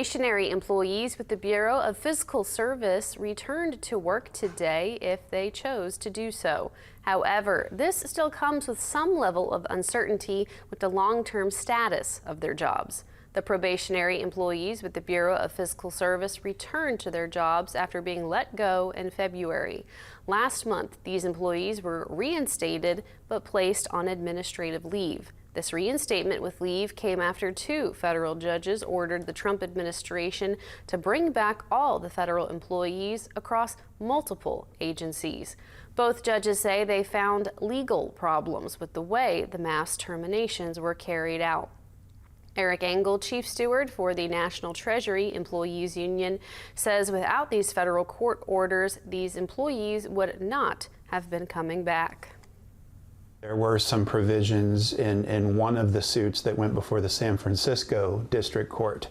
Probationary employees with the Bureau of Fiscal Service returned to work today if they chose to do so. However, this still comes with some level of uncertainty with the long-term status of their jobs. The probationary employees with the Bureau of Fiscal Service returned to their jobs after being let go in February. Last month, these employees were reinstated but placed on administrative leave. This reinstatement with leave came after 2 federal judges ordered the Trump administration to bring back all the federal employees across multiple agencies. Both judges say they found legal problems with the way the mass terminations were carried out. Eric Engel, Chief Steward for the National Treasury Employees Union, says without these federal court orders, these employees would not have been coming back. There were some provisions in one of the suits that went before the San Francisco District Court,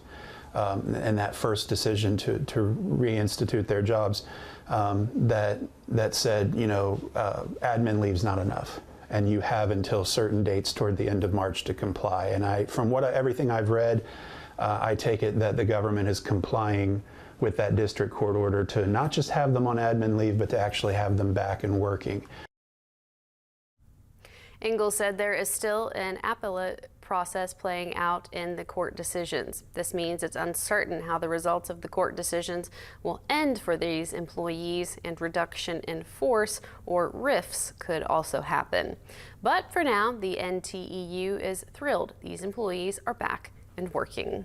and that first decision to reinstitute their jobs, that said, admin leave's not enough, and you have until certain dates toward the end of March to comply. And from everything I've read, I take it that the government is complying with that district court order to not just have them on admin leave, but to actually have them back and working. Engel said there is still an appellate process playing out in the court decisions. This means it's uncertain how the results of the court decisions will end for these employees, and reduction in force or RIFs could also happen. But for now, the NTEU is thrilled these employees are back and working.